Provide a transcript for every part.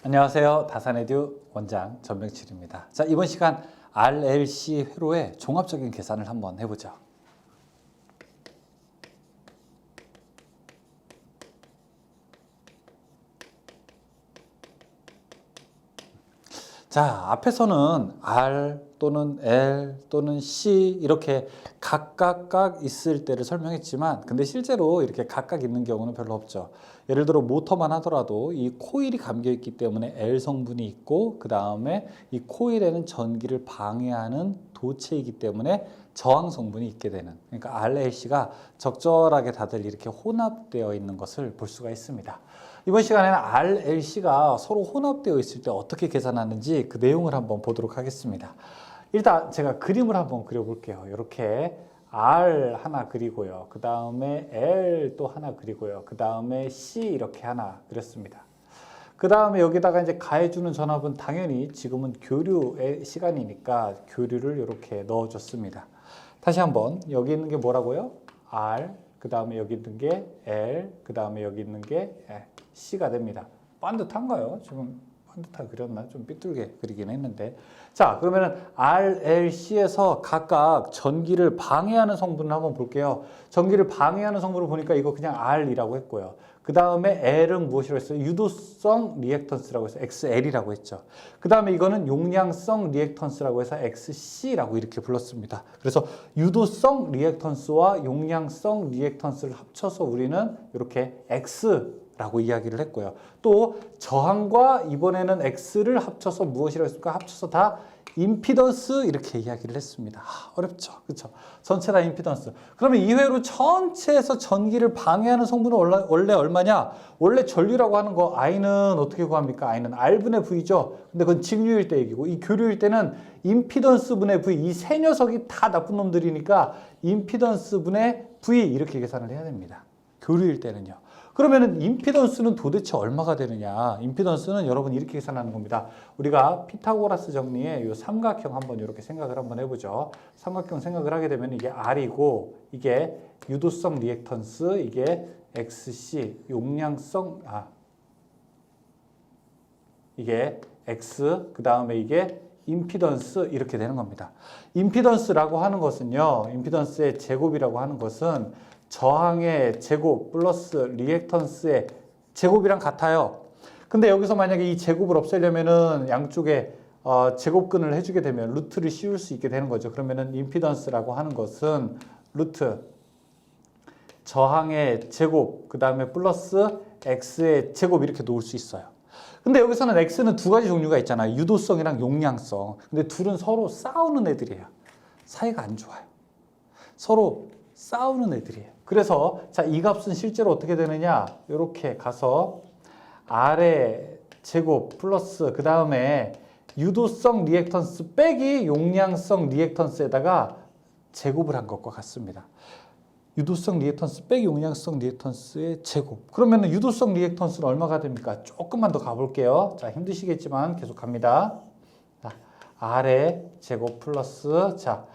안녕하세요. 다산에듀 원장 전명칠입니다. 자, 이번 시간 RLC 회로의 종합적인 계산을 한번 해보죠. 자, 앞에서는 R 또는 L 또는 C 이렇게 각각 있을 때를 설명했지만, 근데 실제로 이렇게 각각 있는 경우는 별로 없죠. 예를 들어 모터만 하더라도 이 코일이 감겨 있기 때문에 L 성분이 있고, 그 다음에 이 코일에는 전기를 방해하는 도체이기 때문에 저항 성분이 있게 되는, 그러니까 RLC가 적절하게 다들 이렇게 혼합되어 있는 것을 볼 수가 있습니다. 이번 시간에는 RLC가 서로 혼합되어 있을 때 어떻게 계산하는지 그 내용을 한번 보도록 하겠습니다. 일단 제가 그림을 한번 그려볼게요. 이렇게 R 하나 그리고요. 그 다음에 L 또 하나 그리고요. 그 다음에 C 이렇게 하나 그렸습니다. 그 다음에 여기다가 이제 가해주는 전압은 당연히 지금은 교류의 시간이니까 교류를 이렇게 넣어줬습니다. 다시 한번 여기 있는 게 뭐라고요? R, 그 다음에 여기 있는 게 L, 그 다음에 여기 있는 게 C가 됩니다. 반듯한가요? 지금 반듯하게 그렸나? 좀 삐뚤게 그리긴 했는데. 자, 그러면은 RLC에서 각각 전기를 방해하는 성분을 한번 볼게요. 전기를 방해하는 성분을 보니까 이거 그냥 R이라고 했고요. 그 다음에 L은 무엇이라고 했어요? 유도성 리액턴스라고 해서 XL이라고 했죠. 그 다음에 이거는 용량성 리액턴스라고 해서 XC라고 이렇게 불렀습니다. 그래서 유도성 리액턴스와 용량성 리액턴스를 합쳐서 우리는 이렇게 X라고 이야기를 했고요. 또 저항과 이번에는 X를 합쳐서 무엇이라고 했을까? 합쳐서 다 임피던스 이렇게 이야기를 했습니다. 어렵죠? 그렇죠? 전체 다 임피던스. 그러면 이 회로 전체에서 전기를 방해하는 성분은 원래 얼마냐? 원래 전류라고 하는 거 I는 어떻게 구합니까? I는 R분의 V죠. 근데 그건 직류일 때 얘기고, 이 교류일 때는 임피던스 분의 V, 이 세 녀석이 다 나쁜 놈들이니까 임피던스 분의 V 이렇게 계산을 해야 됩니다. 교류일 때는요. 그러면은 임피던스는 도대체 얼마가 되느냐? 임피던스는 여러분 이렇게 계산하는 겁니다. 우리가 피타고라스 정리의 이 삼각형 한번 이렇게 생각을 한번 해보죠. 삼각형 생각을 하게 되면 이게 R이고, 이게 유도성 리액턴스, 이게 XC, 용량성, 이게 X, 그 다음에 이게 임피던스 이렇게 되는 겁니다. 임피던스라고 하는 것은요, 임피던스의 제곱이라고 하는 것은 저항의 제곱 플러스 리액턴스의 제곱이랑 같아요. 근데 여기서 만약에 이 제곱을 없애려면은 양쪽에 제곱근을 해주게 되면 루트를 씌울 수 있게 되는 거죠. 그러면은 임피던스라고 하는 것은 루트 저항의 제곱 그 다음에 플러스 X의 제곱 이렇게 놓을 수 있어요. 근데 여기서는 X는 두 가지 종류가 있잖아요. 유도성이랑 용량성. 근데 둘은 서로 싸우는 애들이에요. 사이가 안 좋아요. 서로 싸우는 애들이에요. 그래서 자, 이 값은 실제로 어떻게 되느냐? 이렇게 가서 R의 제곱 플러스 그 다음에 유도성 리액턴스 빼기 용량성 리액턴스에다가 제곱을 한 것과 같습니다. 유도성 리액턴스 빼기 용량성 리액턴스의 제곱. 그러면 유도성 리액턴스는 얼마가 됩니까? 조금만 더 가볼게요. 자, 힘드시겠지만 계속 갑니다. 자, R의 제곱 플러스 자,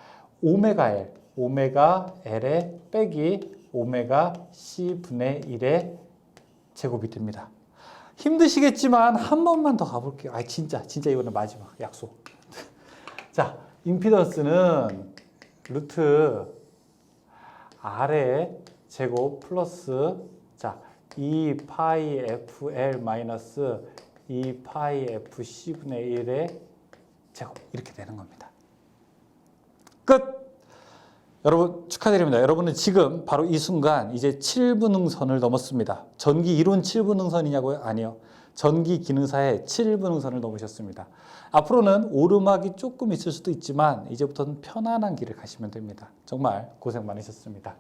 오메가 L. 오메가 L의 빼기 오메가 C분의 1의 제곱이 됩니다. 힘드시겠지만 한 번만 더 가볼게요. 진짜 이번에 마지막 약속. 자, 임피던스는 루트 R의 제곱 플러스 자, 2파이 FL 마이너스 2파이 FC분의 1의 제곱 이렇게 되는 겁니다. 끝! 여러분 축하드립니다. 여러분은 지금 바로 이 순간 이제 7분응선을 넘었습니다. 전기 이론 7분응선이냐고요? 아니요. 전기 기능사의 7분응선을 넘으셨습니다. 앞으로는 오르막이 조금 있을 수도 있지만 이제부터는 편안한 길을 가시면 됩니다. 정말 고생 많으셨습니다.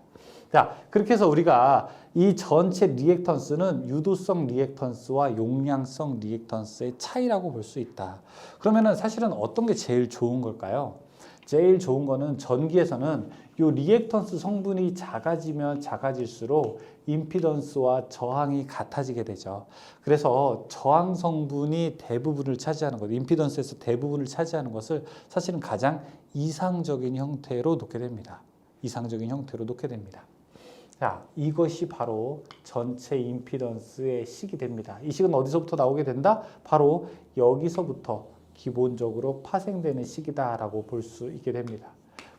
자, 그렇게 해서 우리가 이 전체 리액턴스는 유도성 리액턴스와 용량성 리액턴스의 차이라고 볼 수 있다. 그러면은 사실은 어떤 게 제일 좋은 걸까요? 제일 좋은 거는 전기에서는 이 리액턴스 성분이 작아지면 작아질수록 임피던스와 저항이 같아지게 되죠. 그래서 저항 성분이 대부분을 차지하는 것, 임피던스에서 대부분을 차지하는 것을 사실은 가장 이상적인 형태로 놓게 됩니다. 이상적인 형태로 놓게 됩니다. 자, 이것이 바로 전체 임피던스의 식이 됩니다. 이 식은 어디서부터 나오게 된다? 바로 여기서부터 기본적으로 파생되는 식이다라고 볼 수 있게 됩니다.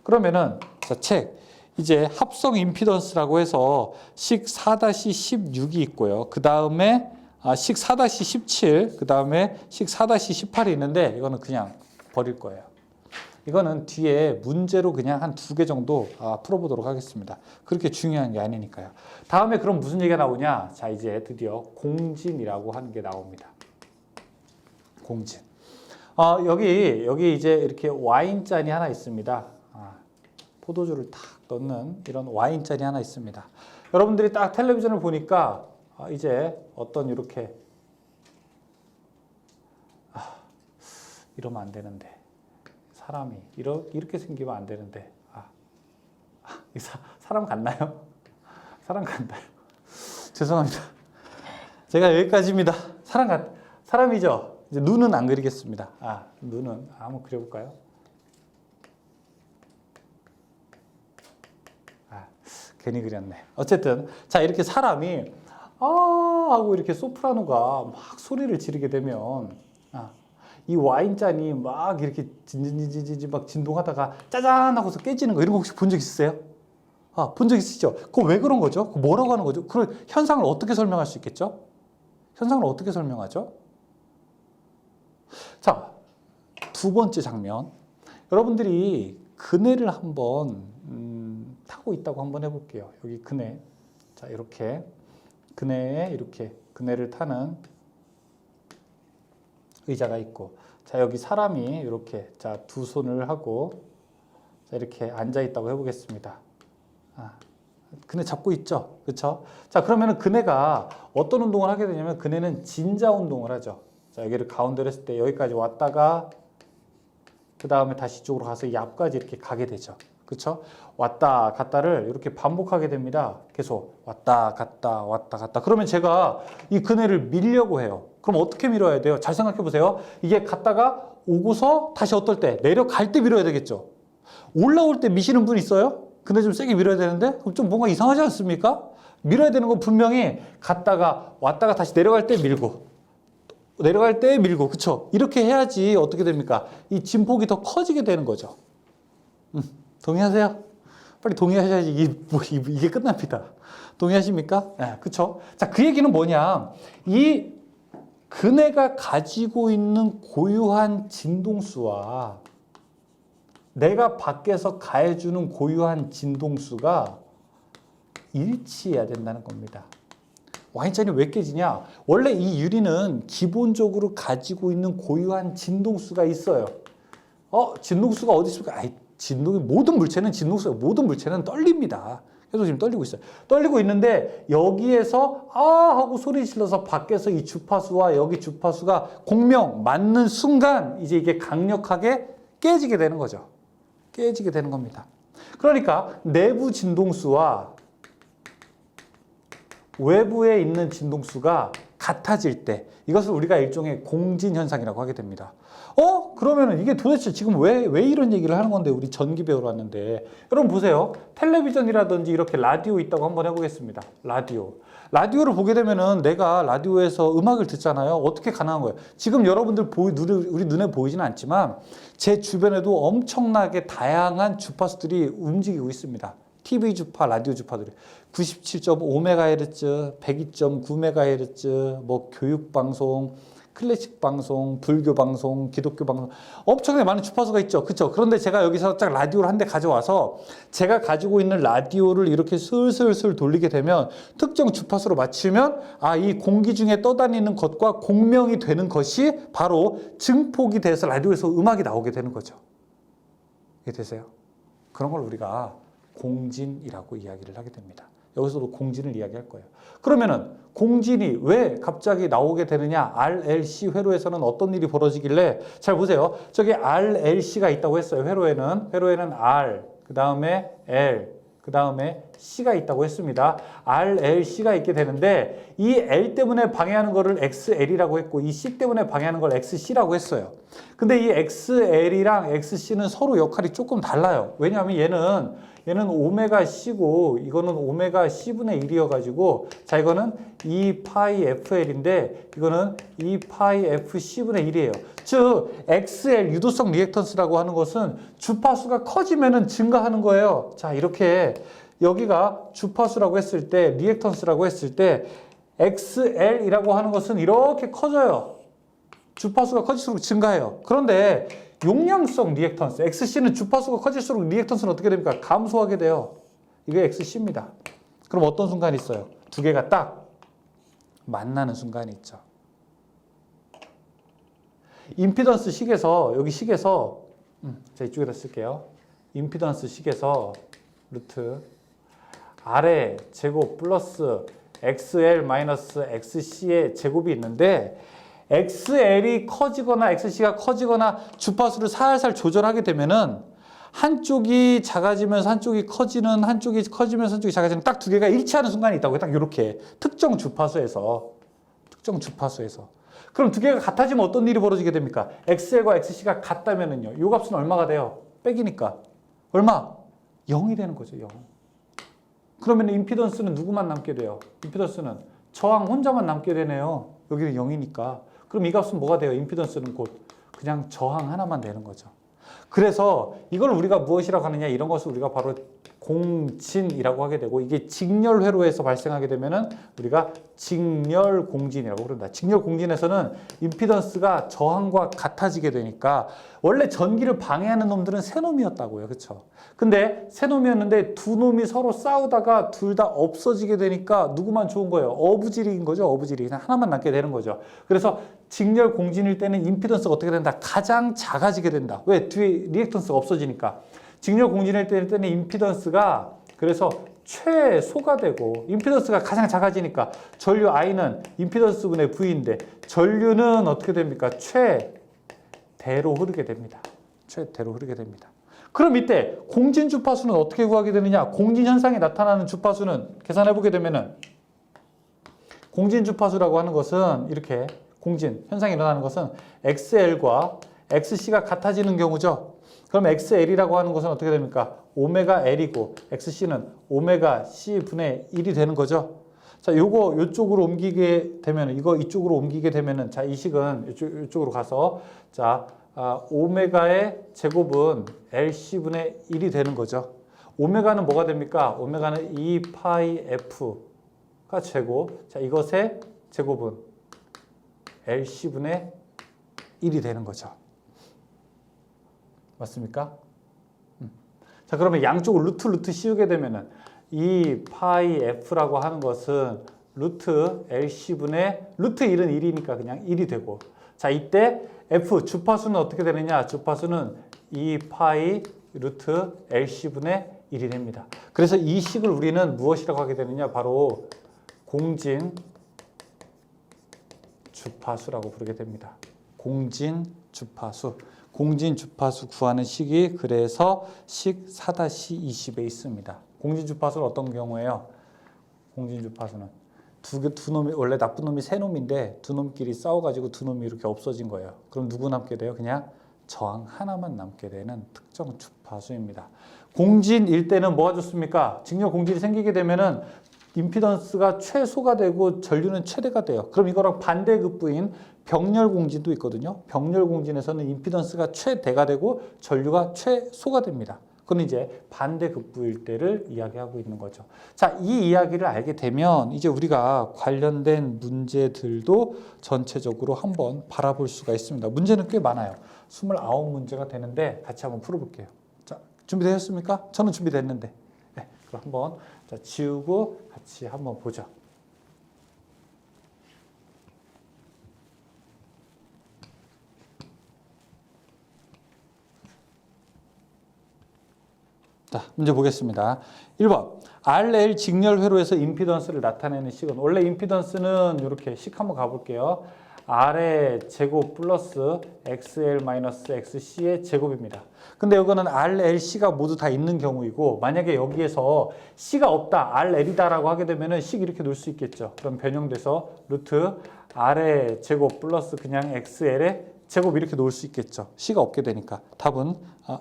그러면은 자, 책 이제 합성 임피던스라고 해서 식 4-16이 있고요. 그 다음에 식 4-17, 그 다음에 식 4-18이 있는데 이거는 그냥 버릴 거예요. 이거는 뒤에 문제로 그냥 한 2개 정도 풀어보도록 하겠습니다. 그렇게 중요한 게 아니니까요. 다음에 그럼 무슨 얘기가 나오냐? 자, 이제 드디어 공진이라고 하는 게 나옵니다. 공진. 여기 이제 이렇게 와인잔이 하나 있습니다. 포도주를 탁 넣는 이런 와인잔이 하나 있습니다. 여러분들이 딱 텔레비전을 보니까 이제 어떤 이렇게 이러면 안 되는데 사람이 이렇게 생기면 안 되는데 사람 같나요? 사람 같나요? 죄송합니다. 제가 여기까지입니다. 사람이죠. 이제 눈은 안 그리겠습니다. 눈은 한번 그려볼까요? 괜히 그렸네. 어쨌든 자, 이렇게 사람이 하고 이렇게 소프라노가 막 소리를 지르게 되면 이 와인잔이 막 이렇게 진진진진진 막 진동하다가 짜잔 하고서 깨지는 거, 이런 거 혹시 본 적 있으세요? 본 적 있으시죠? 그거 왜 그런 거죠? 그거 뭐라고 하는 거죠? 그 현상을 어떻게 설명할 수 있겠죠? 현상을 어떻게 설명하죠? 자, 2번째 장면. 여러분들이 그네를 한번 타고 있다고 한번 해볼게요. 여기 그네. 자, 이렇게 그네에 이렇게 그네를 타는 의자가 있고, 자, 여기 사람이 이렇게 자, 2손을 하고 자, 이렇게 앉아 있다고 해보겠습니다. 그네 잡고 있죠, 그렇죠? 자, 그러면은 그네가 어떤 운동을 하게 되냐면 그네는 진자 운동을 하죠. 자, 여기를 가운데로 했을 때 여기까지 왔다가 그 다음에 다시 이쪽으로 가서 이 앞까지 이렇게 가게 되죠. 그렇죠? 왔다 갔다를 이렇게 반복하게 됩니다. 계속 왔다 갔다 왔다 갔다. 그러면 제가 이 그네를 밀려고 해요. 그럼 어떻게 밀어야 돼요? 잘 생각해 보세요. 이게 갔다가 오고서 다시 어떨 때 내려갈 때 밀어야 되겠죠. 올라올 때 미시는 분 있어요? 근데 좀 세게 밀어야 되는데 그럼 좀 뭔가 이상하지 않습니까? 밀어야 되는 건 분명히 갔다가 왔다가 다시 내려갈 때 밀고 내려갈 때 밀고, 그쵸? 이렇게 해야지 어떻게 됩니까? 이 진폭이 더 커지게 되는 거죠. 동의하세요? 빨리 동의하셔야지 이게 끝납니다. 동의하십니까? 네, 그쵸? 자, 그 얘기는 뭐냐? 이 그네가 가지고 있는 고유한 진동수와 내가 밖에서 가해주는 고유한 진동수가 일치해야 된다는 겁니다. 와인잔이 왜 깨지냐? 원래 이 유리는 기본적으로 가지고 있는 고유한 진동수가 있어요. 진동수가 어디 있습니까? 모든 물체는 떨립니다. 계속 지금 떨리고 있어요. 떨리고 있는데 여기에서 하고 소리 질러서 밖에서 이 주파수와 여기 주파수가 공명 맞는 순간 이제 이게 강력하게 깨지게 되는 거죠. 깨지게 되는 겁니다. 그러니까 내부 진동수와 외부에 있는 진동수가 같아질 때 이것을 우리가 일종의 공진 현상이라고 하게 됩니다. 그러면은 이게 도대체 지금 왜 이런 얘기를 하는 건데, 우리 전기 배우러 왔는데. 여러분 보세요. 텔레비전이라든지 이렇게 라디오 있다고 한번 해보겠습니다. 라디오를 보게 되면은 내가 라디오에서 음악을 듣잖아요. 어떻게 가능한 거예요? 지금 여러분들 우리 눈에 보이지는 않지만 제 주변에도 엄청나게 다양한 주파수들이 움직이고 있습니다. TV 주파, 라디오 주파들이 97.5MHz, 102.9MHz, 뭐 교육 방송, 클래식 방송, 불교 방송, 기독교 방송, 엄청나게 많은 주파수가 있죠. 그렇죠? 그런데 제가 여기서 딱 라디오를 한 대 가져와서 제가 가지고 있는 라디오를 이렇게 슬슬슬 돌리게 되면 특정 주파수로 맞추면 이 공기 중에 떠다니는 것과 공명이 되는 것이 바로 증폭이 돼서 라디오에서 음악이 나오게 되는 거죠. 이해되세요? 그런 걸 우리가 공진이라고 이야기를 하게 됩니다. 여기서도 공진을 이야기할 거예요. 그러면은 공진이 왜 갑자기 나오게 되느냐? RLC 회로에서는 어떤 일이 벌어지길래, 잘 보세요. 저기 RLC가 있다고 했어요. 회로에는 R, 그 다음에 L, 그 다음에 C가 있다고 했습니다. RLC가 있게 되는데 이 L 때문에 방해하는 거를 XL이라고 했고 이 C 때문에 방해하는 걸 XC라고 했어요. 근데 이 XL이랑 XC는 서로 역할이 조금 달라요. 왜냐하면 얘는 얘는 오메가 C고 이거는 오메가 C분의 1이어가지고 자 이거는 2파이 FL인데 이거는 2파이 FC분의 1이에요. 즉 XL 유도성 리액턴스라고 하는 것은 주파수가 커지면은 증가하는 거예요. 자 이렇게 여기가 주파수라고 했을 때 리액턴스라고 했을 때 XL이라고 하는 것은 이렇게 커져요. 주파수가 커질수록 증가해요. 그런데 용량성 리액턴스, XC는 주파수가 커질수록 리액턴스는 어떻게 됩니까? 감소하게 돼요. 이게 XC입니다. 그럼 어떤 순간이 있어요? 두 개가 딱 만나는 순간이 있죠. 임피던스 식에서, 여기 식에서, 자, 이쪽에다 쓸게요. 임피던스 식에서 루트 R의 제곱 플러스 XL 마이너스 XC의 제곱이 있는데 XL이 커지거나 XC가 커지거나 주파수를 살살 조절하게 되면은 한쪽이 작아지면서 한쪽이 커지는 한쪽이 커지면서 한쪽이 작아지는 딱 두 개가 일치하는 순간이 있다고. 딱 이렇게 특정 주파수에서 그럼 두 개가 같아지면 어떤 일이 벌어지게 됩니까? XL과 XC가 같다면은요 요 값은 얼마가 돼요? 백이니까 얼마? 0이 되는 거죠. 0. 그러면 임피던스는 누구만 남게 돼요? 임피던스는 저항 혼자만 남게 되네요. 여기는 0이니까. 그럼 이 값은 뭐가 돼요? 임피던스는 곧 그냥 저항 하나만 되는 거죠. 그래서 이걸 우리가 무엇이라고 하느냐 이런 것을 우리가 바로 공진이라고 하게 되고 이게 직렬 회로에서 발생하게 되면은 우리가 직렬 공진이라고 그런다. 직렬 공진에서는 임피던스가 저항과 같아지게 되니까 원래 전기를 방해하는 놈들은 세 놈이었다고요. 그렇죠? 근데 세 놈이었는데 두 놈이 서로 싸우다가 둘 다 없어지게 되니까 누구만 좋은 거예요? 어부지리인 거죠. 어부지리. 그냥 하나만 남게 되는 거죠. 그래서 직렬 공진일 때는 임피던스가 어떻게 된다? 가장 작아지게 된다. 왜? 뒤에 리액턴스가 없어지니까. 직렬 공진일 때는 임피던스가 그래서 최소가 되고 임피던스가 가장 작아지니까 전류 I는 임피던스분의 V인데 전류는 어떻게 됩니까? 최대로 흐르게 됩니다. 최대로 흐르게 됩니다. 그럼 이때 공진 주파수는 어떻게 구하게 되느냐? 공진 현상이 나타나는 주파수는 계산해 보게 되면은 공진 주파수라고 하는 것은 이렇게 공진 현상이 일어나는 것은 XL과 XC가 같아지는 경우죠. 그럼 XL이라고 하는 것은 어떻게 됩니까? 오메가 L이고 XC는 오메가 C분의 1이 되는 거죠. 자, 요거 요쪽으로 옮기게 되면 이거 이쪽으로 옮기게 되면은 자, 이 식은 이쪽으로 가서 자, 오메가의 제곱은 LC분의 1이 되는 거죠. 오메가는 뭐가 됩니까? 오메가는 2파이 F가 제곱. 자, 이것의 제곱은 LC분의 1이 되는 거죠. 맞습니까? 자, 그러면 양쪽을 루트 씌우게 되면은 이 파이 F라고 하는 것은 루트 LC분의 루트 1은 1이니까 그냥 1이 되고 자, 이때 F 주파수는 어떻게 되느냐? 주파수는 2파이 루트 LC분의 1이 됩니다. 그래서 이 식을 우리는 무엇이라고 하게 되느냐? 바로 공진 주파수라고 부르게 됩니다. 공진 주파수. 공진 주파수 구하는 식이 그래서 식 4-20에 있습니다. 공진 주파수는 어떤 경우예요? 공진 주파수는 두 놈이 원래 나쁜 놈이 세 놈인데 두 놈끼리 싸워가지고 두 놈이 이렇게 없어진 거예요. 그럼 누구 남게 돼요? 그냥 저항 하나만 남게 되는 특정 주파수입니다. 공진일 때는 뭐가 좋습니까? 직렬 공진이 생기게 되면은 임피던스가 최소가 되고 전류는 최대가 돼요. 그럼 이거랑 반대급부인 병렬 공진도 있거든요. 병렬 공진에서는 임피던스가 최대가 되고 전류가 최소가 됩니다. 그건 이제 반대급부일 때를 이야기하고 있는 거죠. 자, 이 이야기를 알게 되면 이제 우리가 관련된 문제들도 전체적으로 한번 바라볼 수가 있습니다. 문제는 꽤 많아요. 29문제가 되는데 같이 한번 풀어볼게요. 자, 준비되셨습니까? 저는 준비됐는데. 네, 그럼 한번 자, 지우고 같이 한번 보죠. 자, 문제 보겠습니다. 1번. RL 직렬 회로에서 임피던스를 나타내는 식은 원래 임피던스는 이렇게 식 한번 가볼게요. R의 제곱 플러스 XL 마이너스 XC의 제곱입니다. 근데 이거는 RLC가 모두 다 있는 경우이고 만약에 여기에서 C가 없다, RL이다라고 하게 되면은 식 이렇게 놓을 수 있겠죠. 그럼 변형돼서 루트 R의 제곱 플러스 그냥 XL의 제곱 이렇게 놓을 수 있겠죠. C가 없게 되니까 답은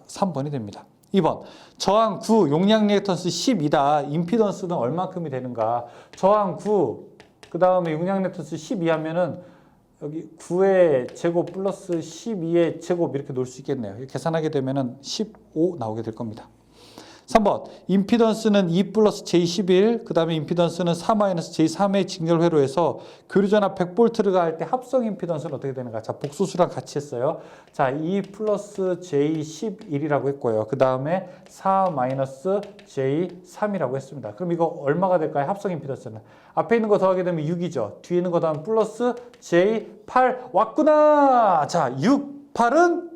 3번이 됩니다. 2번 저항 9 용량 리액턴스 10이다. 임피던스는 얼마큼이 되는가? 저항 9 그 다음에 용량 리액턴스 12 하면은 여기 9의 제곱 플러스 12의 제곱 이렇게 놓을 수 있겠네요. 계산하게 되면은 15 나오게 될 겁니다. 3번 임피던스는 2 플러스 J11 그 다음에 임피던스는 4 마이너스 J3의 직렬 회로에서 교류전압 100V를 가할 때 합성 임피던스는 어떻게 되는가? 자, 복소수랑 같이 했어요. 자, 2 플러스 J11이라고 했고요. 그 다음에 4 마이너스 J3이라고 했습니다. 그럼 이거 얼마가 될까요? 합성 임피던스는 앞에 있는 거 더하게 되면 6이죠. 뒤에 있는 거 더하면 플러스 J8 왔구나. 자, 6, 8은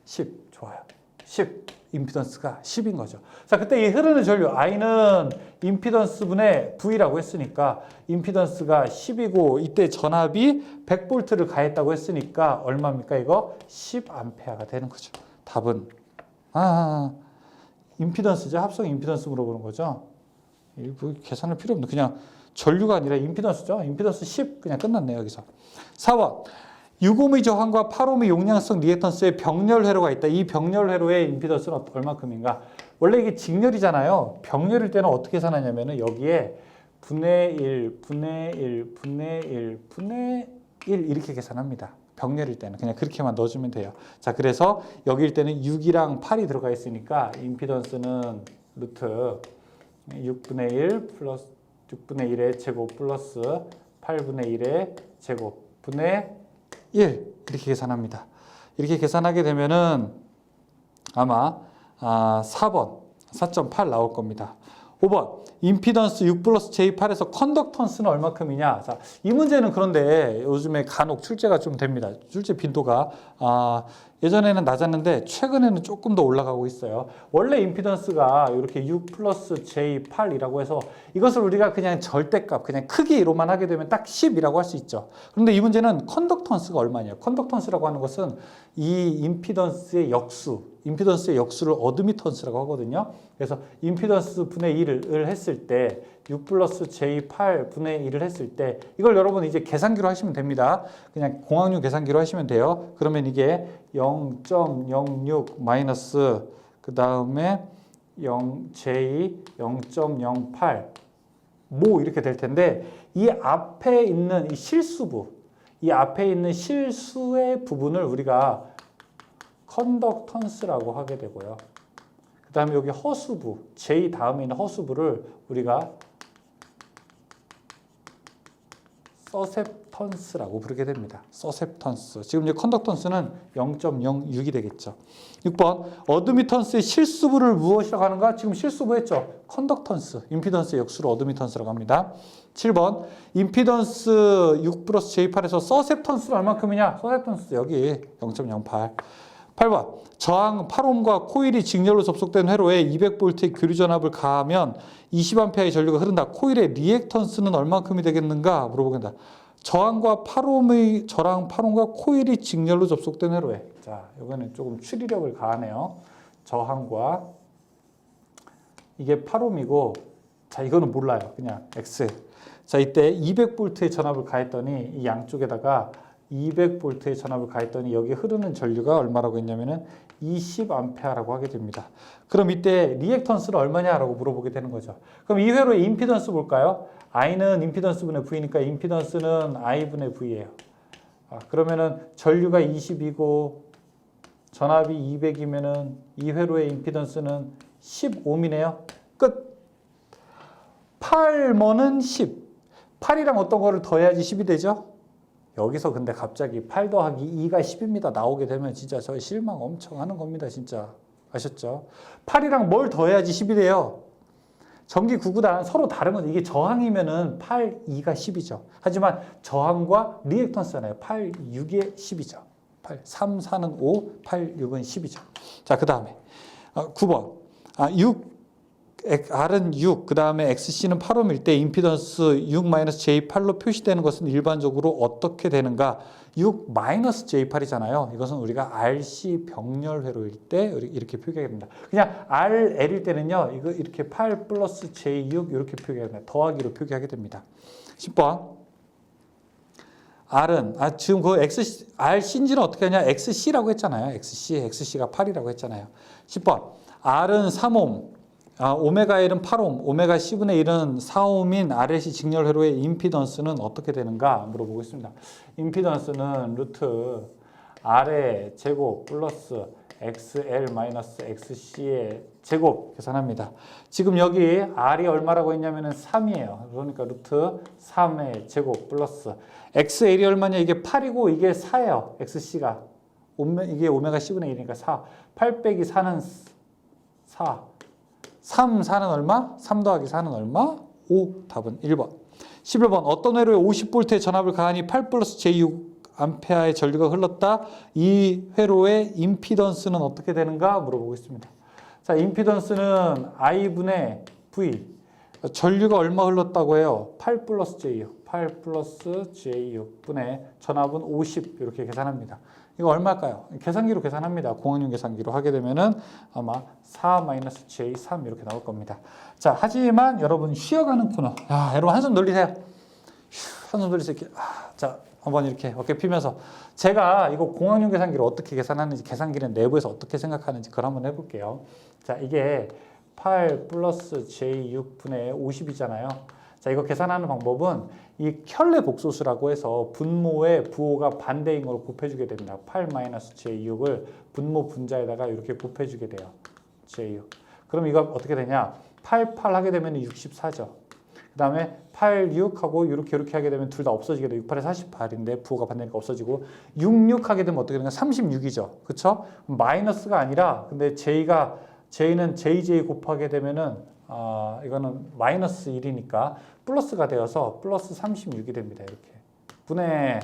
10. 좋아요. 10. 임피던스가 10인 거죠. 자, 그때 이 흐르는 전류 I는 임피던스 분의 V라고 했으니까 임피던스가 10이고 이때 전압이 100V를 가했다고 했으니까 얼마입니까? 이거 10A가 되는 거죠. 답은 임피던스죠. 합성 임피던스 물어보는 거죠. 뭐 계산할 필요 없는 그냥 전류가 아니라 임피던스죠. 임피던스 10 그냥 끝났네요. 여기서. 4번 6ohm의 저항과 8ohm의 용량성 리액턴스의 병렬 회로가 있다. 이 병렬 회로의 임피던스는 얼마큼인가? 원래 이게 직렬이잖아요. 병렬일 때는 어떻게 계산하냐면은 여기에 분의 1, 분의 1, 분의 1, 분의 1 이렇게 계산합니다. 병렬일 때는 그냥 그렇게만 넣어주면 돼요. 자, 그래서 여기일 때는 6이랑 8이 들어가 있으니까 임피던스는 루트 6분의 1 플러스 6분의 1의 제곱 플러스 8분의 1의 제곱 분의 1 이렇게 계산합니다. 이렇게 계산하게 되면은 아마 4번 4.8 나올 겁니다. 5번 임피던스 6 플러스 J8에서 컨덕턴스는 얼마큼이냐? 자, 이 문제는 그런데 요즘에 간혹 출제가 좀 됩니다. 출제 빈도가 예전에는 낮았는데 최근에는 조금 더 올라가고 있어요. 원래 임피던스가 이렇게 6 플러스 J8이라고 해서 이것을 우리가 그냥 절대값, 그냥 크기로만 하게 되면 딱 10이라고 할 수 있죠. 그런데 이 문제는 컨덕턴스가 얼마냐? 컨덕턴스라고 하는 것은 이 임피던스의 임피던스의 역수를 어드미턴스라고 하거든요. 그래서 임피던스 분의 1을 했을 때 6 플러스 J8 분의 1을 했을 때 이걸 여러분 이제 계산기로 하시면 됩니다. 그냥 공학용 계산기로 하시면 돼요. 그러면 이게 0.06 마이너스 그 다음에 0J 0.08 모 이렇게 될 텐데 이 앞에 있는 이 실수부 이 앞에 있는 실수의 부분을 우리가 컨덕턴스라고 하게 되고요. 그 다음에 여기 허수부, J 다음에 있는 허수부를 우리가 서셉턴스라고 부르게 됩니다. 서셉턴스. 지금 이제 컨덕턴스는 0.06이 되겠죠. 6번 어드미턴스의 실수부를 무엇이라고 하는가? 지금 실수부 했죠. 컨덕턴스, 임피던스의 역수를 어드미턴스라고 합니다. 7번 임피던스 6 플러스 J8에서 서셉턴스는 얼마큼이냐? 서셉턴스 여기 0.08. 8번 저항 8ohm과 코일이 직렬로 접속된 회로에 200V의 교류 전압을 가하면 20A의 전류가 흐른다. 코일의 리액턴스는 얼마큼이 되겠는가 물어보겠다. 저항 8ohm과 코일이 직렬로 접속된 회로에. 자, 이거는 조금 추리력을 가하네요. 저항과 이게 8ohm이고 자, 이거는 몰라요. 그냥 X. 자, 이때 200V의 전압을 가했더니 이 양쪽에다가 200V의 전압을 가했더니 여기 흐르는 전류가 얼마라고 했냐면은 20A라고 하게 됩니다. 그럼 이때 리액턴스는 얼마냐라고 물어보게 되는 거죠. 그럼 이 회로의 임피던스 볼까요? I는 임피던스 분의 V니까 임피던스는 I 분의 V예요. 그러면은 전류가 20이고 전압이 200이면은 이 회로의 임피던스는 10ohm이네요. 끝. 8뭐는 10. 8이랑 어떤 거를 더해야지 10이 되죠? 여기서 근데 갑자기 8 더하기 2가 10입니다. 나오게 되면 진짜 저 실망 엄청 하는 겁니다. 진짜. 아셨죠? 8이랑 뭘 더해야지 10이 돼요? 전기 9구단 서로 다른 거죠. 이게 저항이면은 8, 2가 10이죠. 하지만 저항과 리액턴스잖아요. 8, 6의 10이죠. 8, 3, 4는 5, 8, 6은 10이죠. 자, 그 다음에 9번. 6 R은 6, 그 다음에 XC는 8ohm일 때 임피던스 6-J8로 표시되는 것은 일반적으로 어떻게 되는가? 6-J8이잖아요. 이것은 우리가 RC 병렬 회로일 때 이렇게 표기하게 됩니다. 그냥 RL일 때는요, 이거 이렇게 8 플러스 J6 이렇게 표기하게 됩니다. 더하기로 표기하게 됩니다. 10번. R은 지금 그 RC인지는 어떻게 하냐? XC라고 했잖아요. XC가 8이라고 했잖아요. 10번 R은 3옴, 오메가 L은 8옴, 오메가 C분의 1은 4옴인 RLC 직렬 회로의 임피던스는 어떻게 되는가 물어보고 있습니다. 임피던스는 루트 R의 제곱 플러스 XL 마이너스 XC의 제곱 계산합니다. 지금 여기 R이 얼마라고 했냐면은 3이에요. 그러니까 루트 3의 제곱 플러스 XL이 얼마냐? 이게 8이고 이게 4예요. XC가. 이게 오메가 C분의 1이니까 4. 8 빼기 4는 4. 3, 4는 얼마? 3 더하기 4는 얼마? 5. 답은 1번. 11번 어떤 회로에 50V의 전압을 가하니 8 플러스 J6 암페어의 전류가 흘렀다. 이 회로의 임피던스는 어떻게 되는가 물어보고 있습니다. 자, 임피던스는 I분의 V. 전류가 얼마 흘렀다고 해요? 8 플러스 J6. 8 플러스 J6분의 전압은 50 이렇게 계산합니다. 이거 얼마일까요? 계산기로 계산합니다. 공학용 계산기로 하게 되면은 아마 4 마이너스 J3 이렇게 나올 겁니다. 자, 하지만 여러분 쉬어가는 코너. 야, 여러분 한숨 돌리세요. 한숨 돌리세요. 이렇게. 자, 한번 이렇게 어깨 피면서 제가 이거 공학용 계산기를 어떻게 계산하는지, 계산기는 내부에서 어떻게 생각하는지 그걸 한번 해볼게요. 자, 이게 8 플러스 J6분의 50이잖아요. 자, 이거 계산하는 방법은 이 켤레 복소수라고 해서 분모의 부호가 반대인 걸 곱해주게 됩니다. 8 마이너스 J6을 분모 분자에다가 이렇게 곱해주게 돼요. J6. 그럼 이거 어떻게 되냐? 8, 8 하게 되면 64죠. 그 다음에 8, 6하고 이렇게 하게 되면 둘 다 없어지게 돼요. 6, 8에 48인데 부호가 반대니까 없어지고 6, 6 하게 되면 어떻게 되는가? 36이죠. 그쵸? 마이너스가 아니라 근데 J는 JJ 곱하게 되면은 이거는 마이너스 1이니까 플러스가 되어서 플러스 36이 됩니다. 이렇게. 분의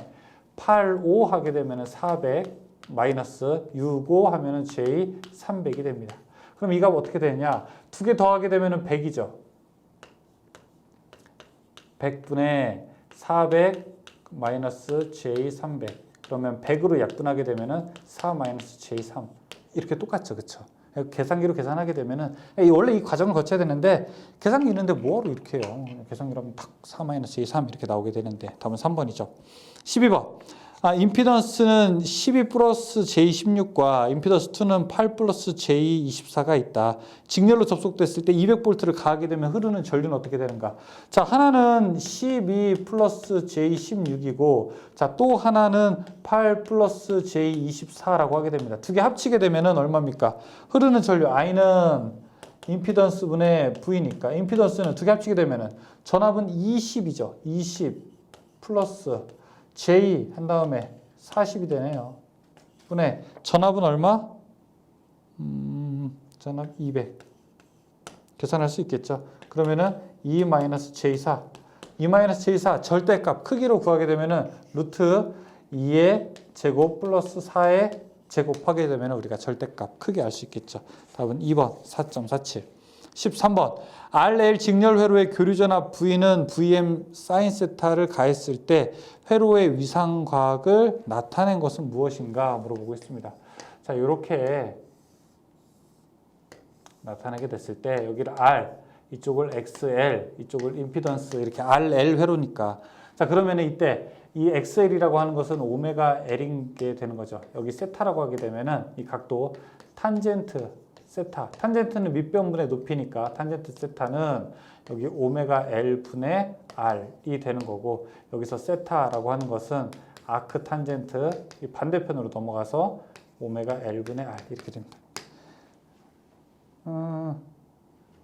8, 5 하게 되면은 400 마이너스 6, 5 하면은 J 300이 됩니다. 그럼 이 값 어떻게 되냐? 두 개 더하게 되면은 100이죠. 100분의 400 마이너스 J300. 그러면 100으로 약분하게 되면은 4 마이너스 J3. 이렇게 똑같죠. 그쵸? 계산기로 계산하게 되면은 원래 이 과정을 거쳐야 되는데 계산기 있는데 뭐하러 이렇게 해요. 계산기로 하면 딱 4-J3 이렇게 나오게 되는데 답은 3번이죠. 12번 임피던스는 12 플러스 J16과 임피던스 2는 8 플러스 J24가 있다. 직렬로 접속됐을 때 200V를 가하게 되면 흐르는 전류는 어떻게 되는가? 자, 하나는 12 플러스 J16이고 자, 또 하나는 8 플러스 J24라고 하게 됩니다. 두 개 합치게 되면은 얼마입니까? 흐르는 전류 I는 임피던스 분의 V니까 임피던스는 두 개 합치게 되면은 전압은 20이죠. 20 플러스 J 한 다음에 40이 되네요. 분의 전압은 얼마? 전압 200. 계산할 수 있겠죠. 그러면은 2-J4. 2-J4 절대값 크기로 구하게 되면은 루트 2의 제곱 플러스 4의 제곱하게 되면 우리가 절대값 크게 알 수 있겠죠. 답은 2번 4.47. 13번 RL 직렬 회로의 교류전압 V는 VM 사인 세타를 가했을 때 회로의 위상과학을 나타낸 것은 무엇인가 물어보고 있습니다. 자, 이렇게 나타내게 됐을 때 여기를 R, 이쪽을 XL, 이쪽을 임피던스 이렇게 RL 회로니까 자, 그러면 이때 이 XL이라고 하는 것은 오메가 L인 게 되는 거죠. 여기 세타라고 하게 되면은 이 각도 탄젠트 세타. 탄젠트는 밑변분의 높이니까 탄젠트 세타는 여기 오메가 L 분의 R이 되는 거고 여기서 세타라고 하는 것은 아크 탄젠트 이 반대편으로 넘어가서 오메가 L 분의 R 이렇게 됩니다.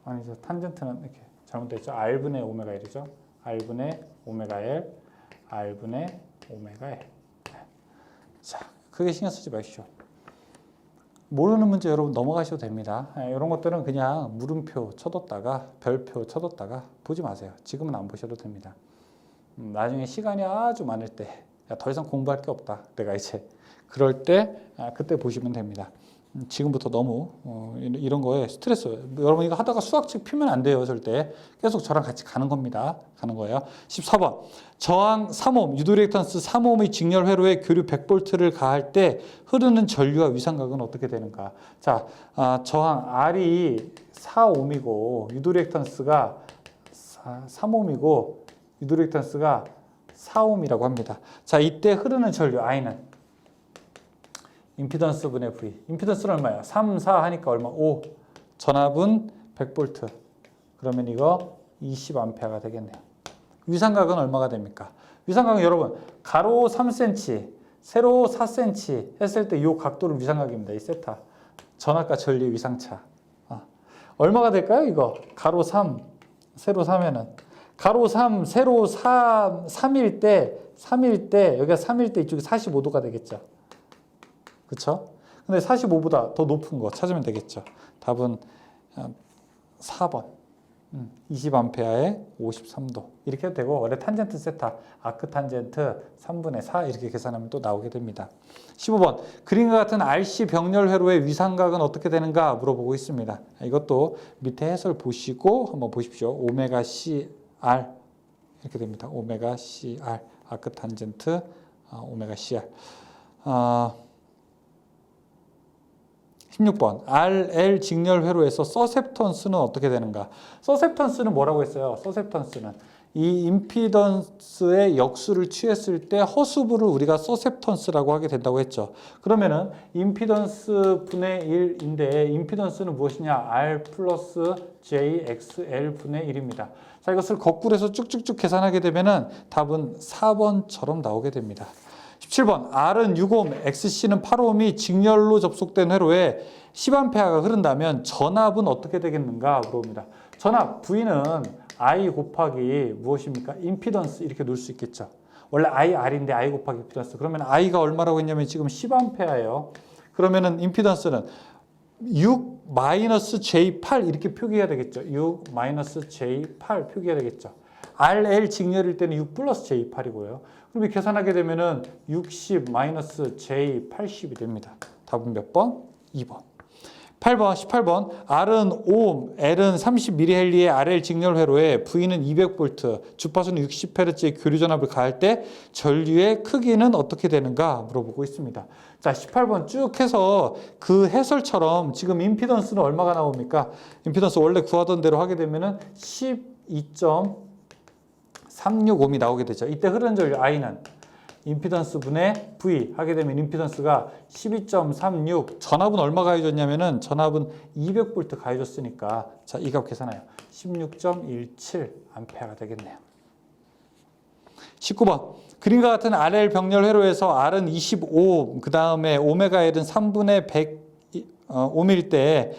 아니죠. 탄젠트는 이렇게 잘못됐죠. R 분의 오메가 L이죠. R 분의 오메가 L, R 분의 오메가 L. 자, 크게 신경 쓰지 마십시오. 모르는 문제 여러분 넘어가셔도 됩니다. 이런 것들은 그냥 물음표 쳐뒀다가 별표 쳐뒀다가 보지 마세요. 지금은 안 보셔도 됩니다. 나중에 시간이 아주 많을 때 더 이상 공부할 게 없다. 내가 이제 그럴 때 그때 보시면 됩니다. 지금부터 너무 이런 거에 스트레스 여러분 이거 하다가 수학책 피면 안 돼요. 절대 계속 저랑 같이 가는 겁니다. 가는 거예요. 14번 저항 3옴 유도리액턴스 3옴의 직렬 회로에 교류 100V를 가할 때 흐르는 전류와 위상각은 어떻게 되는가? 자, 저항 R이 4옴이고 유도리액턴스가 3옴이고 유도리액턴스가 4옴이라고 합니다. 자, 이때 흐르는 전류 I는 임피던스 분의 V. 임피던스는 얼마예요? 3, 4 하니까 얼마? 5. 전압은 100V. 그러면 이거 20A가 되겠네요. 위상각은 얼마가 됩니까? 위상각은 여러분 가로 3cm, 세로 4cm 했을 때 이 각도를 위상각입니다. 이 세타. 전압과 전류의 위상차. 얼마가 될까요? 이거 가로 3, 세로 3에는 가로 3, 세로 3일 때 여기가 3일 때 이쪽이 45도가 되겠죠. 그쵸? 근데 45보다 더 높은 거 찾으면 되겠죠. 답은 4번. 20A에 53도. 이렇게 해도 되고, 원래 탄젠트 세타, 아크 탄젠트 3분의 4 이렇게 계산하면 또 나오게 됩니다. 15번. 그림과 같은 RC 병렬 회로의 위상각은 어떻게 되는가 물어보고 있습니다. 이것도 밑에 해설 보시고 한번 보십시오. 오메가 CR 이렇게 됩니다. 오메가 CR 아크 탄젠트 오메가 CR 16번 RL 직렬 회로에서 서셉턴스는 어떻게 되는가? 서셉턴스는 뭐라고 했어요? 서셉턴스는 이 임피던스의 역수를 취했을 때 허수부를 우리가 서셉턴스라고 하게 된다고 했죠. 그러면은 임피던스 분의 1인데 임피던스는 무엇이냐? R 플러스 JXL 분의 1입니다. 자, 이것을 거꾸로 해서 쭉쭉쭉 계산하게 되면은 답은 4번처럼 나오게 됩니다. 17번 R은 6옴, XC는 8옴이 직렬로 접속된 회로에 10A가 흐른다면 전압은 어떻게 되겠는가 물어봅니다. 전압 V는 I 곱하기 무엇입니까? 임피던스 이렇게 놓을 수 있겠죠. 원래 IR인데 I 곱하기 임피던스. 그러면 I가 얼마라고 했냐면 지금 10A예요. 그러면은 임피던스는 6 마이너스 J8 이렇게 표기해야 되겠죠. 6 마이너스 J8 표기해야 되겠죠. RL 직렬일 때는 6 플러스 J8이고요. 그럼 이 계산하게 되면은 60 마이너스 J80이 됩니다. 답은 몇 번? 2번. 8번, 18번. R은 5옴, L은 30mH의 RL 직렬 회로에 V는 200V, 주파수는 60Hz의 교류 전압을 가할 때 전류의 크기는 어떻게 되는가 물어보고 있습니다. 자, 18번 쭉 해서 그 해설처럼 지금 임피던스는 얼마가 나옵니까? 임피던스 원래 구하던 대로 하게 되면은 12.365옴이 나오게 되죠. 이때 흐르는 전류 I는 임피던스 분의 V 하게 되면 임피던스가 12.36, 전압은 얼마 가해졌냐면은 전압은 200V 가해졌으니까 자, 이 값 계산해요. 16.17A가 되겠네요. 19번. 그림과 같은 RL 병렬 회로에서 R은 25옴, 그 다음에 오메가 L은 3분의 100옴일 때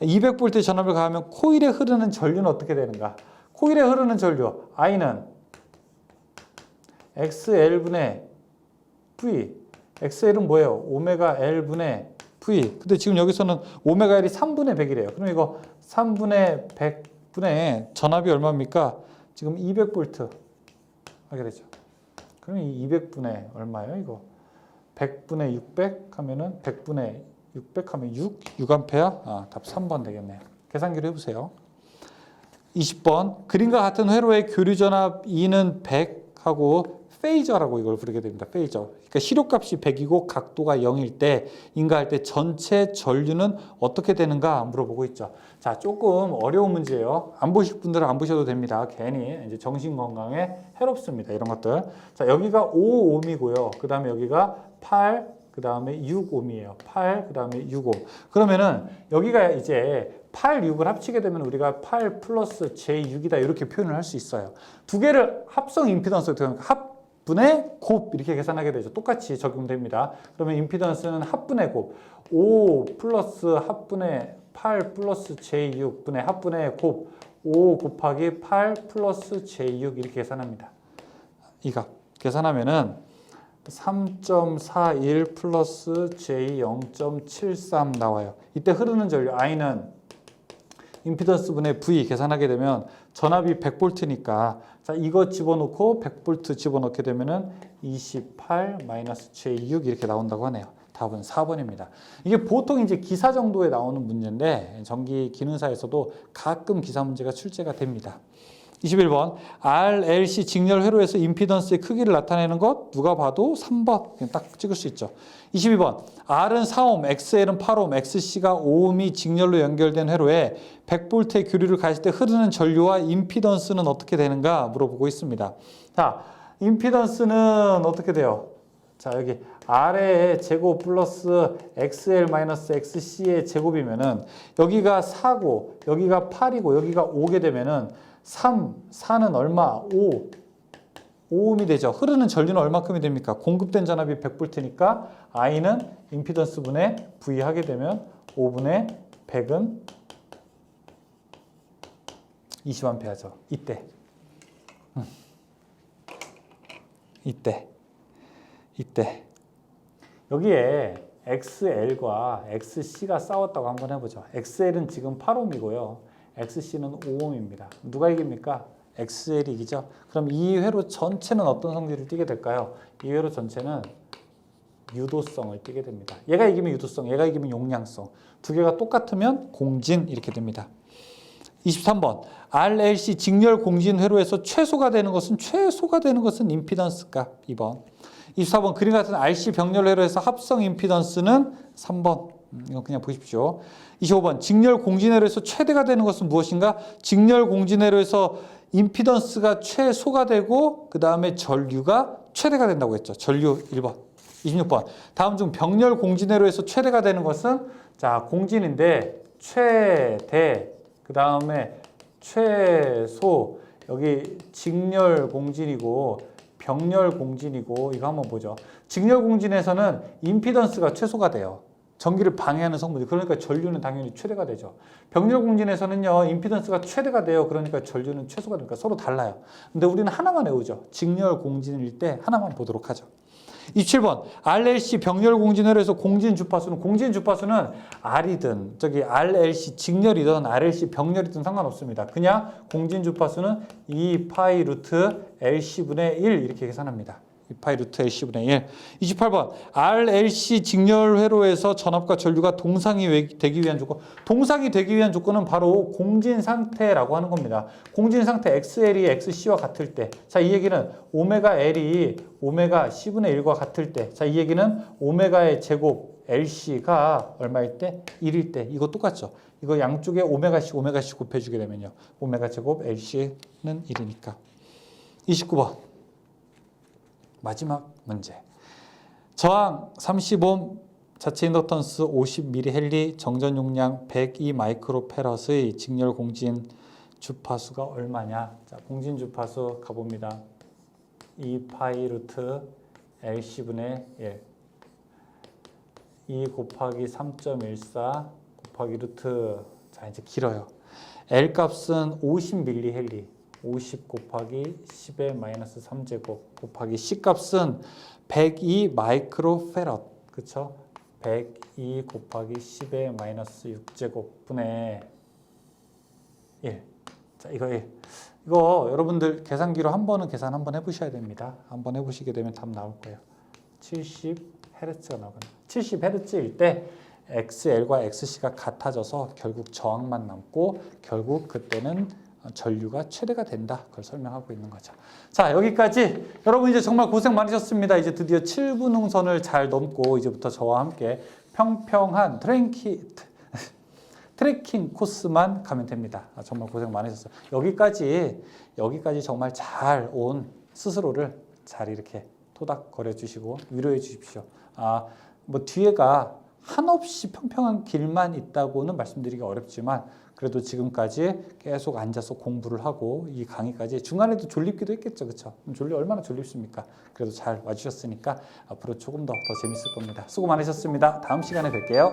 200V 전압을 가하면 코일에 흐르는 전류는 어떻게 되는가? 코일에 흐르는 전류 I는 XL분의 V. XL은 뭐예요? 오메가 L분의 V. 근데 지금 여기서는 오메가 L이 3분의 100이래요. 그럼 이거 3분의 100분의 전압이 얼마입니까? 지금 200V 하게 되죠. 그럼 이 200분의 얼마예요? 이거 100분의 600 하면은 100분의 600 하면 6A? 답 3번 되겠네요. 계산기로 해보세요. 20번. 그림과 같은 회로의 교류 전압 E는 100하고 페이저라고 이걸 부르게 됩니다. 페이저. 그러니까 시료값이 100이고 각도가 0일 때 인가할 때 전체 전류는 어떻게 되는가 물어보고 있죠. 자, 조금 어려운 문제예요. 안 보실 분들은 안 보셔도 됩니다. 괜히 이제 정신 건강에 해롭습니다. 이런 것들. 자, 여기가 5옴이고요. 그 다음에 여기가 8, 그 다음에 6옴이에요. 8, 그 다음에 6옴. 그러면은 여기가 이제 8, 6을 합치게 되면 우리가 8 플러스 J6이다 이렇게 표현을 할 수 있어요. 두 개를 합성 임피던스 어떻게 합니까? 합분의 곱 이렇게 계산하게 되죠. 똑같이 적용됩니다. 그러면 임피던스는 합분의 곱 5 플러스 합분의 8 플러스 J6 분의 합분의 곱 5 곱하기 8 플러스 J6 이렇게 계산합니다. 이 값 계산하면은 3.41 플러스 J0.73 나와요. 이때 흐르는 전류 I는 임피던스 분의 V 계산하게 되면 전압이 100V니까 자, 이거 집어넣고 100V 집어넣게 되면은 28 마이너스 J6 이렇게 나온다고 하네요. 답은 4번입니다. 이게 보통 이제 기사 정도에 나오는 문제인데 전기 기능사에서도 가끔 기사 문제가 출제가 됩니다. 21번 RLC 직렬 회로에서 임피던스의 크기를 나타내는 것 누가 봐도 3번 그냥 딱 찍을 수 있죠. 22번 R은 4옴, XL은 8옴, XC가 5옴이 직렬로 연결된 회로에 100V의 교류를 가했을 때 흐르는 전류와 임피던스는 어떻게 되는가 물어보고 있습니다. 자, 임피던스는 어떻게 돼요? 자, 여기 R의 제곱 플러스 XL-XC의 제곱이면은 여기가 4고 여기가 8이고 여기가 5게 되면은 4는 얼마? 5ohm이 되죠. 흐르는 전류는 얼마큼이 됩니까? 공급된 전압이 100V니까 I는 임피던스 분의 V 하게 되면 5분의 100은 20A죠. 이때 여기에 XL과 XC가 싸웠다고 한번 해보죠. XL은 지금 8ohm이고요. XC는 5ohm입니다. 누가 이깁니까? XL이 이기죠. 그럼 이 회로 전체는 어떤 성질을 띠게 될까요? 이 회로 전체는 유도성을 띠게 됩니다. 얘가 이기면 유도성, 얘가 이기면 용량성. 두 개가 똑같으면 공진 이렇게 됩니다. 23번 RLC 직렬 공진 회로에서 최소가 되는 것은 임피던스 값 2번. 24번 그림 같은 RC 병렬 회로에서 합성 임피던스는 3번. 이거 그냥 보십시오. 25번 직렬 공진 회로에서 최대가 되는 것은 무엇인가? 직렬 공진 회로에서 임피던스가 최소가 되고 그 다음에 전류가 최대가 된다고 했죠. 전류 1번. 26번 다음 중 병렬 공진 회로에서 최대가 되는 것은 자 공진인데 최대 그 다음에 최소 여기 직렬 공진이고 병렬 공진이고 이거 한번 보죠. 직렬 공진에서는 임피던스가 최소가 돼요. 전기를 방해하는 성분이 그러니까 전류는 당연히 최대가 되죠. 병렬 공진에서는요 임피던스가 최대가 돼요. 그러니까 전류는 최소가 되니까 서로 달라요. 근데 우리는 하나만 외우죠. 직렬 공진일 때 하나만 보도록 하죠. 27번 RLC 병렬 공진 회로에서 공진 주파수는 R이든 저기 RLC 직렬이든 RLC 병렬이든 상관없습니다. 그냥 공진 주파수는 2파이 루트 LC분의 1 이렇게 계산합니다. 2파이 루트 LC분의 1. 28번 RLC 직렬 회로에서 전압과 전류가 동상이 되기 위한 조건. 동상이 되기 위한 조건은 바로 공진 상태라고 하는 겁니다. 공진 상태 XL이 XC와 같을 때. 자, 이 얘기는 오메가 L이 오메가 C분의 1과 같을 때. 자, 이 얘기는 오메가의 제곱 LC가 얼마일 때? 1일 때. 이거 똑같죠. 이거 양쪽에 오메가 C 곱해주게 되면요. 오메가 제곱 LC는 1이니까. 29번. 마지막 문제. 저항 30옴, 자체 인덕턴스 50mH, 정전 용량 102 마이크로페럿의 직렬 공진 주파수가 얼마냐? 자, 공진 주파수 가봅니다. 2파이 루트 LC분의 1. 2 곱하기 3.14 곱하기 루트. 자, 이제 길어요. L 값은 50mH. 50 곱하기 10의 마이너스 3제곱 곱하기 C 값은 102 마이크로페럿. 그쵸? 102 곱하기 10의 마이너스 6제곱 분의 1. 자, 이거 1. 이거 여러분들 계산기로 한 번은 계산 한번 해보셔야 됩니다. 한번 해보시게 되면 답 나올 거예요. 70Hz가 나오거든요. 70Hz일 때 XL과 XC가 같아져서 결국 저항만 남고 결국 그때는 전류가 최대가 된다. 그걸 설명하고 있는 거죠. 자, 여기까지 여러분 이제 정말 고생 많으셨습니다. 이제 드디어 7분응선을 잘 넘고 이제부터 저와 함께 평평한 트레킹 코스만 가면 됩니다. 정말 고생 많으셨어요. 여기까지 정말 잘 온 스스로를 잘 이렇게 토닥거려 주시고 위로해 주십시오. 뭐 뒤에가 한없이 평평한 길만 있다고는 말씀드리기 어렵지만 그래도 지금까지 계속 앉아서 공부를 하고 이 강의까지 중간에도 졸립기도 했겠죠. 그렇죠? 얼마나 졸립습니까? 그래도 잘 와주셨으니까 앞으로 조금 더 재밌을 겁니다. 수고 많으셨습니다. 다음 시간에 뵐게요.